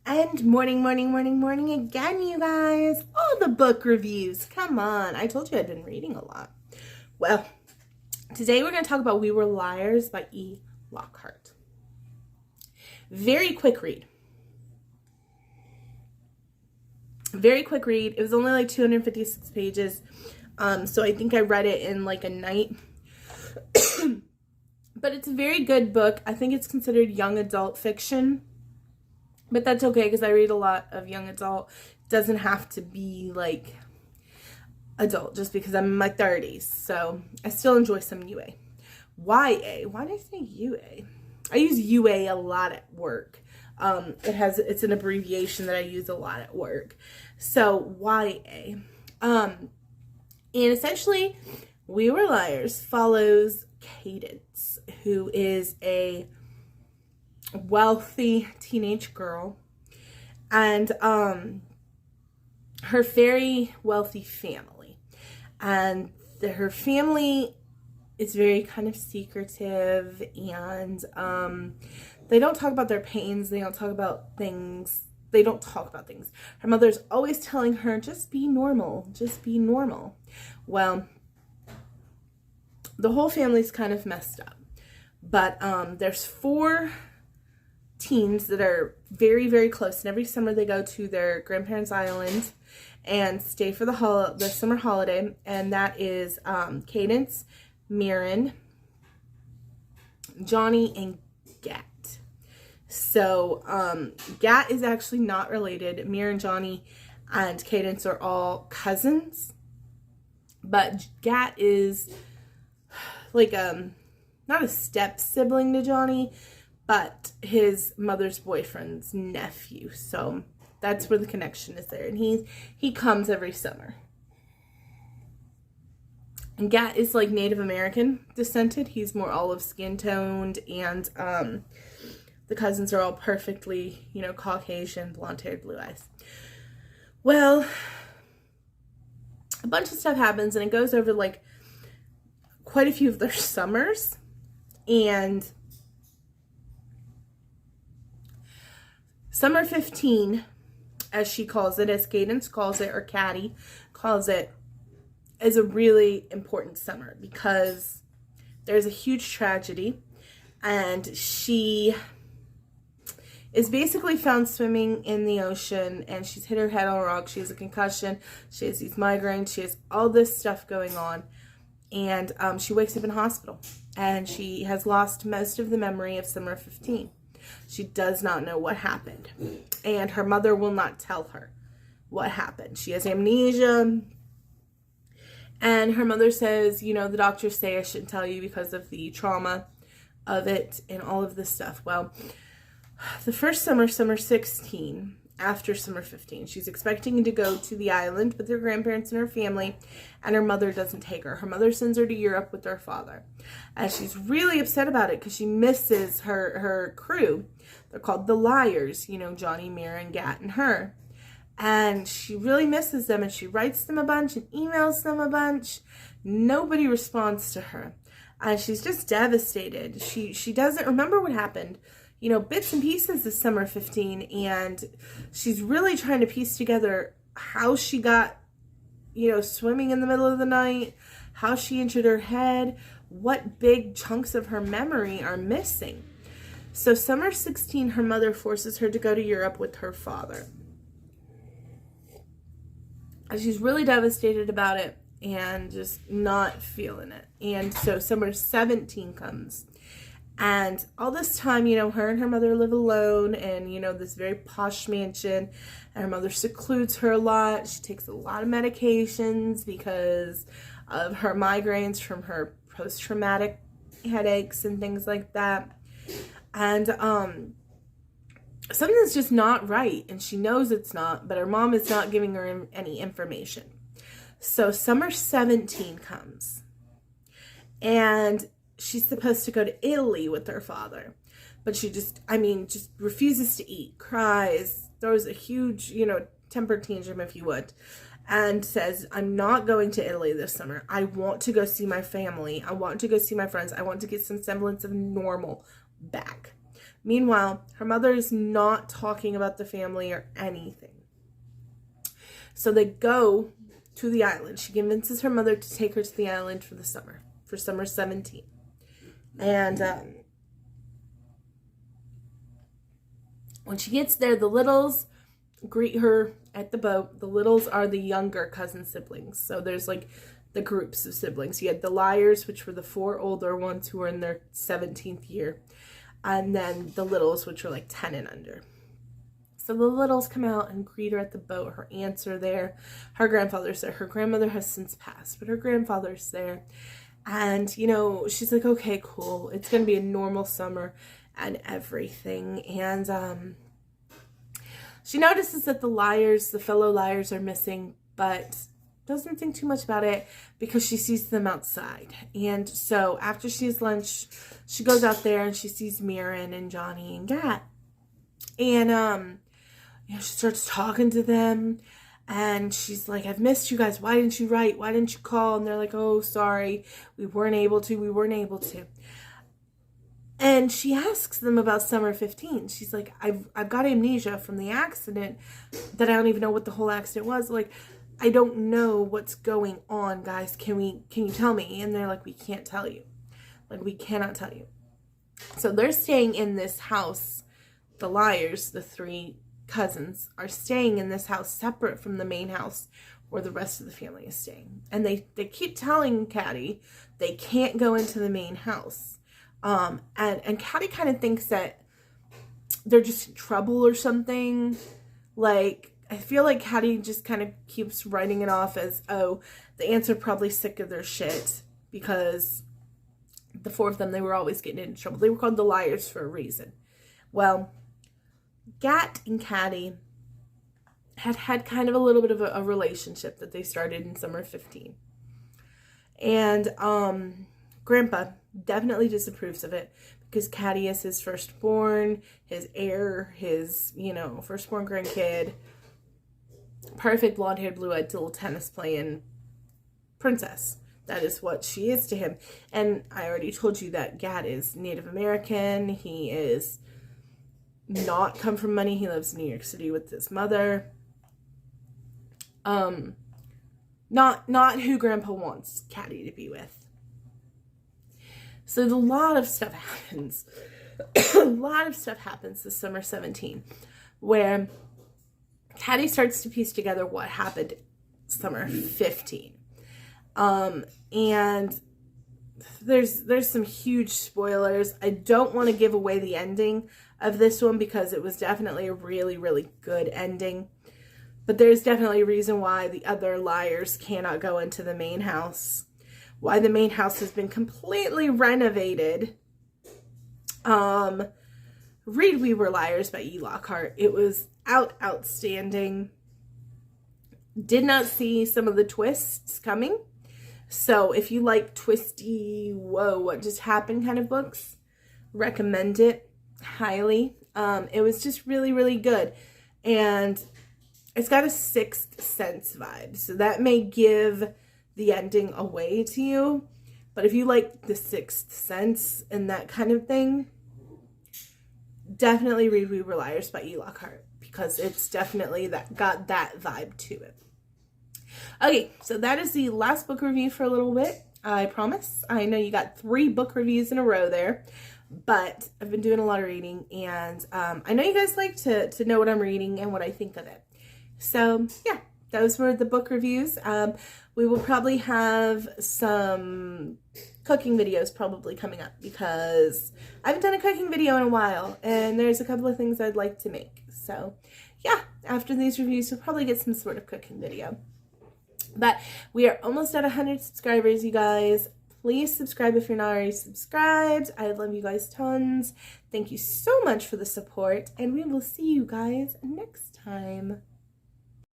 And morning again, you guys. All the book reviews. Come on. I told you I'd been reading a lot. Well, today we're going to talk about We Were Liars by E. Lockhart. Very quick read. Very quick read. It was only like 256 pages. So I think I read it in like a night. But it's a very good book. I think it's considered young adult fiction. But that's okay because I read a lot of young adult. It doesn't have to be like adult just because I'm in my 30s. So I still enjoy some UA. YA. Why did I say UA? I use UA a lot at work. It's an abbreviation that I use a lot at work. So YA. And essentially, We Were Liars follows Cadence, who is a wealthy teenage girl, and her very wealthy family, and her family is very kind of secretive, and they don't talk about their pains, they don't talk about things. Her mother's always telling her, just be normal, just be normal. Well, the whole family's kind of messed up, but there's 4 teens that are very, very close, and every summer they go to their grandparents' island and stay for the summer holiday, and that is Cadence, Mirren, Johnny, and Gat. So Gat is actually not related. Mirren, Johnny, and Cadence are all cousins, but Gat is like not a step sibling to Johnny, but his mother's boyfriend's nephew. So that's where the connection is there. And he comes every summer. And Gat is like Native American descended. He's more olive skin toned, and the cousins are all perfectly, Caucasian, blonde haired, blue eyes. Well, a bunch of stuff happens, and it goes over like quite a few of their summers. And Summer 15, as she calls it, as Cadence calls it, or Caddy calls it, is a really important summer because there's a huge tragedy, and she is basically found swimming in the ocean, and she's hit her head on a rock. She has a concussion. She has these migraines. She has all this stuff going on, and she wakes up in hospital, and she has lost most of the memory of Summer 15. She does not know what happened, and her mother will not tell her what happened. She has amnesia, and her mother says, the doctors say I shouldn't tell you because of the trauma of it and all of this stuff. Well, the first summer, Summer 16, after Summer 15, she's expecting to go to the island with her grandparents and her family, and her mother doesn't take her. Her mother sends her to Europe with her father, and she's really upset about it because she misses her crew. They're called the Liars, Johnny, Mirren, Gat, and her, and she really misses them, and she writes them a bunch and emails them a bunch. Nobody responds to her, and she's just devastated. She doesn't remember what happened, bits and pieces this Summer 15, and she's really trying to piece together how she got, swimming in the middle of the night, how she injured her head, what big chunks of her memory are missing. So Summer 16, her mother forces her to go to Europe with her father. And she's really devastated about it and just not feeling it. And so Summer 17 comes. And all this time, her and her mother live alone in, this very posh mansion. And her mother secludes her a lot. She takes a lot of medications because of her migraines from her post-traumatic headaches and things like that. And something's just not right. And she knows it's not, but her mom is not giving her any information. So Summer 17 comes. And she's supposed to go to Italy with her father, but she just refuses to eat, cries, throws a huge, temper tantrum, if you would, and says, I'm not going to Italy this summer. I want to go see my family. I want to go see my friends. I want to get some semblance of normal back. Meanwhile, her mother is not talking about the family or anything. So they go to the island. She convinces her mother to take her to the island for the summer, for summer 17. And when she gets there, the littles greet her at the boat. The littles are the younger cousin siblings. So there's like the groups of siblings. You had the Liars, which were the 4 older ones who were in their 17th year. And then the littles, which were like 10 and under. So the littles come out and greet her at the boat. Her aunts are there. Her grandfather's there. Her grandmother has since passed, but her grandfather's there. And, you know, she's like, okay, cool. It's going to be a normal summer and everything. And she notices that the fellow Liars are missing, but doesn't think too much about it because she sees them outside. And so after she has lunch, she goes out there and she sees Mirren and Johnny and Gat. And, you know, she starts talking to them. And she's like, I've missed you guys. Why didn't you write? Why didn't you call? And they're like, oh, sorry. We weren't able to. And she asks them about summer 15. She's like, I've got amnesia from the accident that I don't even know what the whole accident was. Like, I don't know what's going on, guys. Can you tell me? And they're like, we can't tell you. Like, we cannot tell you. So they're staying in this house. The Liars, the 3 cousins, are staying in this house separate from the main house where the rest of the family is staying. And they keep telling Caddy they can't go into the main house. And Caddy kind of thinks that they're just in trouble or something. Like, I feel like Caddy just kind of keeps writing it off as, oh, the aunts are probably sick of their shit because the 4 of them, they were always getting into trouble. They were called the Liars for a reason. Well, Gat and Caddy had kind of a little bit of a relationship that they started in summer 15. And Grandpa definitely disapproves of it because Caddy is his firstborn, his heir, his, you know, firstborn grandkid, perfect blonde-haired, blue-eyed, little tennis-playing princess. That is what she is to him. And I already told you that Gat is Native American. He is not come from money. He lives in New York City with his mother. Not who Grandpa wants Caddy to be with. So a lot of stuff happens. A lot of stuff happens this summer 17 where Caddy starts to piece together what happened summer 15. And there's some huge spoilers. I don't want to give away the ending of this one because it was definitely a really, really good ending. But there's definitely a reason why the other Liars cannot go into the main house. Why the main house has been completely renovated. Read We Were Liars by E. Lockhart. It was outstanding. Did not see some of the twists coming. So if you like twisty, whoa, what just happened kind of books, recommend it highly. It was just really, really good. And it's got a Sixth Sense vibe. So that may give the ending away to you. But if you like the Sixth Sense and that kind of thing, definitely read We Were Liars by E. Lockhart. Because it's definitely got that vibe to it. Okay, so that is the last book review for a little bit. I promise. I know you got 3 book reviews in a row there. But I've been doing a lot of reading. And I know you guys like to know what I'm reading and what I think of it. So, yeah. Those were the book reviews. We will probably have some cooking videos probably coming up because I haven't done a cooking video in a while and there's a couple of things I'd like to make. So, yeah, after these reviews, you'll probably get some sort of cooking video. But we are almost at 100 subscribers, you guys. Please subscribe if you're not already subscribed. I love you guys tons. Thank you so much for the support, and we will see you guys next time.